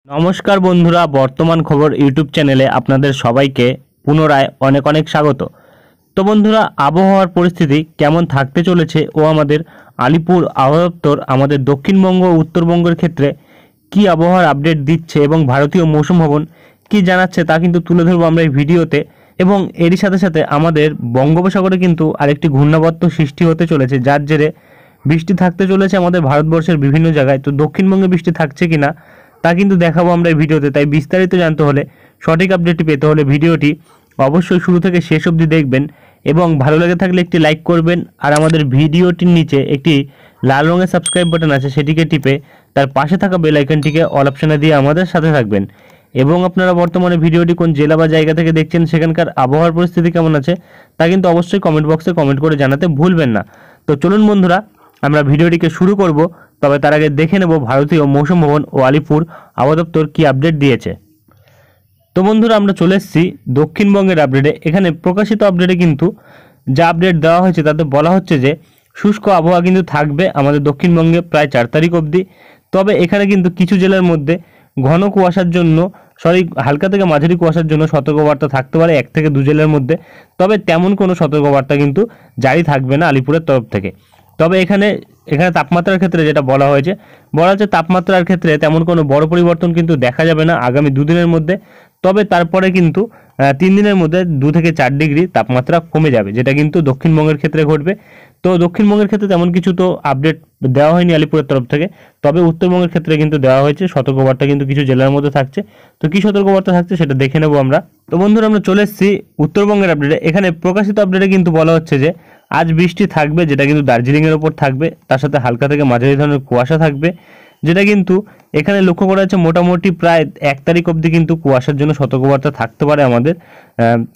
নমস্কার বন্ধুরা, বর্তমান খবর ইউটিউব চ্যানেলে আপনাদের সবাইকে পুনরায় অনেক অনেক স্বাগত। তো বন্ধুরা, আবহাওয়ার পরিস্থিতি কেমন থাকতে চলেছে ও আমাদের আলিপুর আবহাওয়া দপ্তর আমাদের দক্ষিণবঙ্গ ও উত্তরবঙ্গের ক্ষেত্রে কি আবহাওয়ার আপডেট দিচ্ছে এবং ভারতীয় মৌসুম ভবন কি জানাচ্ছে তা কিন্তু তুলে ধরবো আমরা এই ভিডিওতে। এবং এরই সাথে সাথে আমাদের বঙ্গোপসাগরে কিন্তু আরেকটি ঘূর্ণাবর্ত সৃষ্টি হতে চলেছে, যার জেরে বৃষ্টি থাকতে চলেছে আমাদের ভারতবর্ষের বিভিন্ন জায়গায়। তো দক্ষিণবঙ্গে বৃষ্টি থাকছে কিনা তা কিন্তু দেখাবো আমরা এই ভিডিওতে। তাই বিস্তারিত জানতে হলে, সঠিক আপডেটটি পেতে হলে ভিডিওটি অবশ্যই শুরু থেকে শেষ অবধি দেখবেন এবং ভালো লেগে থাকলে একটি লাইক করবেন। আর আমাদের ভিডিওটির নিচে একটি লাল রঙের সাবস্ক্রাইব বাটন আছে, সেটিকে টিপে তার পাশে থাকা বেল আইকনটিকে অল অপশানে দিয়ে আমাদের সাথে থাকবেন। এবং আপনারা বর্তমানে ভিডিওটি কোন জেলা বা জায়গা থেকে দেখছেন, সেখানকার আবহাওয়ার পরিস্থিতি কেমন আছে তা কিন্তু অবশ্যই কমেন্ট বক্সে কমেন্ট করে জানাতে ভুলবেন না। তো চলুন বন্ধুরা, আমরা ভিডিওটিকে শুরু করব। তবে তার আগে দেখে নেব ভারতীয় মৌসুম ভবন ও আলিপুর আবহাওয়া দপ্তর কী আপডেট দিয়েছে। তো বন্ধুরা, আমরা চলে এসেছি দক্ষিণবঙ্গের আপডেটে। এখানে প্রকাশিত আপডেটে কিন্তু যা আপডেট দেওয়া হয়েছে তাতে বলা হচ্ছে যে শুষ্ক আবহাওয়া কিন্তু থাকবে আমাদের দক্ষিণবঙ্গে প্রায় 4 তারিখ অবধি। তবে এখানে কিন্তু কিছু জেলার মধ্যে ঘন কুয়াশার জন্য হালকা থেকে মাঝারি কুয়াশার জন্য সতর্কবার্তা থাকতে পারে 1 থেকে 2 জেলার মধ্যে। তবে তেমন কোনো সতর্কবার্তা কিন্তু জারি থাকবে না আলিপুরের তরফ থেকে। তবে এখানে তাপমাত্রার ক্ষেত্রে যেটা বলা হয়েছে তাপমাত্রার ক্ষেত্রে তেমন কোনো বড় পরিবর্তন কিন্তু দেখা যাবে না আগামী 2 দিনের মধ্যে। তবে তারপরে কিন্তু 3 দিনের মধ্যে 2 থেকে 4 ডিগ্রি তাপমাত্রা কমে যাবে, যেটা কিন্তু দক্ষিণবঙ্গের ক্ষেত্রে ঘটবে। তো দক্ষিণবঙ্গের ক্ষেত্রে তেমন কিছু তো আপডেট দেওয়া হয়নি আলিপুরের তরফ থেকে। তবে উত্তরবঙ্গের ক্ষেত্রে কিন্তু দেওয়া হয়েছে সতর্কবার্তা, কিন্তু কিছু জেলার মধ্যে থাকছে। তো কী সতর্কবার্তা থাকছে সেটা দেখে নেবো আমরা। তো বন্ধুরা, আমরা চলে এসেছি উত্তরবঙ্গের আপডেটে। এখানে প্রকাশিত আপডেটে কিন্তু বলা হচ্ছে যে আজ বৃষ্টি থাকবে, যেটা কিন্তু দার্জিলিংয়ের ওপর থাকবে। তার সাথে হালকা থেকে মাঝারি ধরনের কুয়াশা থাকবে, যেটা কিন্তু এখানে লক্ষ্য করা যাচ্ছে মোটামুটি প্রায় 1 তারিখ অবধি কিন্তু কুয়াশার জন্য সতর্কবার্তা থাকতে পারে আমাদের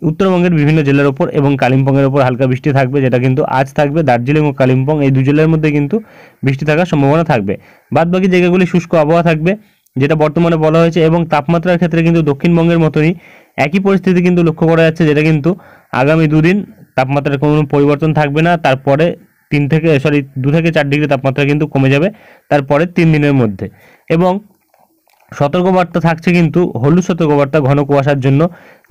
উত্তরবঙ্গের বিভিন্ন জেলার ওপর। এবং কালিম্পংয়ের ওপর হালকা বৃষ্টি থাকবে, যেটা কিন্তু আজ থাকবে। দার্জিলিং ও কালিম্পং এই 2 জেলার মধ্যে কিন্তু বৃষ্টি থাকার সম্ভাবনা থাকবে। বাদবাকি জায়গাগুলি শুষ্ক আবহাওয়া থাকবে, যেটা বর্তমানে বলা হয়েছে। এবং তাপমাত্রার ক্ষেত্রে কিন্তু দক্ষিণবঙ্গের মতনই একই পরিস্থিতি কিন্তু লক্ষ্য করা যাচ্ছে, যেটা কিন্তু আগামী 2 দিন তাপমাত্রার কোনো পরিবর্তন থাকবে না। তারপরে 2 থেকে 4 ডিগ্রি তাপমাত্রা কিন্তু কমে যাবে তারপরে 3 দিনের মধ্যে। এবং সতর্কবার্তা থাকছে কিন্তু হলুদ সতর্কবার্তা ঘন কুয়াশার জন্য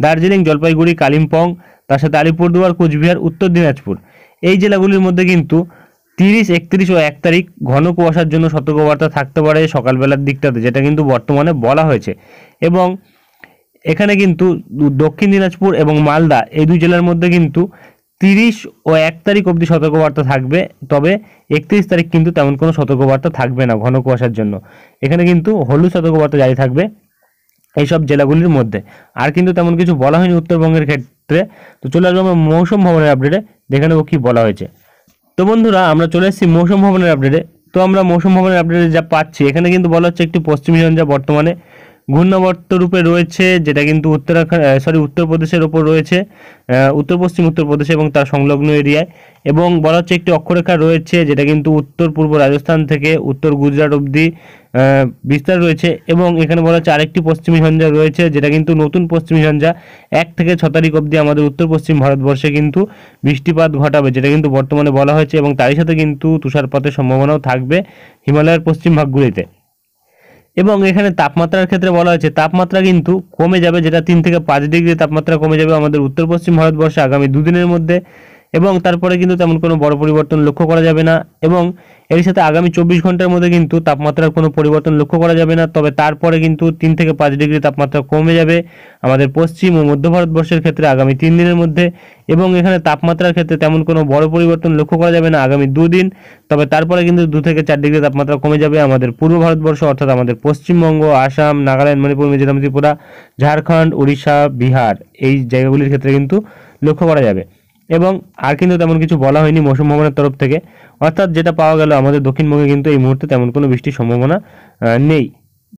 দার্জিলিং, জলপাইগুড়ি, কালিম্পং, তার সাথে আলিপুরদুয়ার, কোচবিহার, উত্তর দিনাজপুর এই জেলাগুলির মধ্যে কিন্তু 30, 31 ও 1 তারিখ ঘন কুয়াশার জন্য সতর্কবার্তা থাকতে পারে সকালবেলার দিকটাতে, যেটা কিন্তু বর্তমানে বলা হয়েছে। এবং এখানে কিন্তু দক্ষিণ দিনাজপুর এবং মালদা এই 2 জেলার মধ্যে কিন্তু 30 ও 1 তারিখ অবধি সতর্কবার্তা থাকবে। তবে 31 তারিখ কিন্তু তেমন কোনো সতর্কবার্তা থাকবে না ঘন কুয়াশার জন্য। এখানে কিন্তু হলুদ সতর্কবার্তা জারি থাকবে এইসব জেলাগুলির মধ্যে। আর কিন্তু তেমন কিছু বলা হয়নি উত্তরবঙ্গের ক্ষেত্রে। তো চলে আসবো আমরা মৌসুম ভবনের আপডেটে, দেখে নেবো কী বলা হয়েছে। তো বন্ধুরা, আমরা চলে এসেছি মৌসুম ভবনের আপডেটে। তো আমরা মৌসুম ভবনের আপডেটে যা পাচ্ছি, এখানে কিন্তু বলা হচ্ছে একটি পশ্চিমী ঝঞ্ঝা বর্তমানে ঘূর্ণাবর্ত রূপে রয়েছে, যেটা কিন্তু উত্তরপ্রদেশের ওপর রয়েছে, উত্তর পশ্চিম উত্তরপ্রদেশ এবং তার সংলগ্ন এরিয়ায়। এবং বলা হচ্ছে একটি অক্ষরেখা রয়েছে, যেটা কিন্তু উত্তর পূর্ব রাজস্থান থেকে উত্তর গুজরাট অবধি বিস্তার রয়েছে। এবং এখানে বলা হচ্ছে আরেকটি পশ্চিমী ঝঞ্ঝা রয়েছে, যেটা কিন্তু নতুন পশ্চিমী ঝঞ্ঝা 1 থেকে 6 তারিখ অবধি আমাদের উত্তর পশ্চিম ভারতবর্ষে কিন্তু বৃষ্টিপাত ঘটাবে, যেটা কিন্তু বর্তমানে বলা হয়েছে। এবং তারই সাথে কিন্তু তুষারপাতের সম্ভাবনাও থাকবে হিমালয়ের পশ্চিম ভাগগুলিতে। এবং এখানে তাপমাত্রার ক্ষেত্রে বলা হয়েছে তাপমাত্রা কিন্তু কমে যাবে, যেটা 3 থেকে 5 ডিগ্রি তাপমাত্রা কমে যাবে আমাদের উত্তর পশ্চিম ভারতবর্ষে আগামী 2 দিনের মধ্যে। এবং তারপরে কিন্তু তেমন কোনো বড় পরিবর্তন লক্ষ্য করা যাবে না। এবং এর সাথে আগামী 24 ঘন্টার মধ্যে কিন্তু তাপমাত্রার কোনো পরিবর্তন লক্ষ্য করা যাবে না। তবে তারপরে কিন্তু 3 থেকে 5 ডিগ্রি তাপমাত্রা কমে যাবে আমাদের পশ্চিম ও মধ্য ভারতবর্ষের ক্ষেত্রে আগামী 3 দিনের মধ্যে। এবং এখানে তাপমাত্রার ক্ষেত্রে তেমন কোনো বড় পরিবর্তন লক্ষ্য করা যাবে না আগামী 2 দিন। তবে তারপরে কিন্তু 2 থেকে 4 ডিগ্রি তাপমাত্রা কমে যাবে আমাদের পূর্ব ভারতবর্ষ, অর্থাৎ আমাদের পশ্চিমবঙ্গ, আসাম, নাগাল্যান্ড, মণিপুর, মিজোরাম, ত্রিপুরা, ঝাড়খণ্ড, উড়িষ্যা, বিহার এই জায়গাগুলির ক্ষেত্রে কিন্তু লক্ষ্য করা যাবে। এবং আর কিন্তু তেমন কিছু বলা হয়নি মৌসুম ভবনের তরফ থেকে, অর্থাৎ যেটা পাওয়া গেল আমাদের দক্ষিণবঙ্গে কিন্তু এই মুহূর্তে তেমন কোনো বৃষ্টির সম্ভাবনা নেই।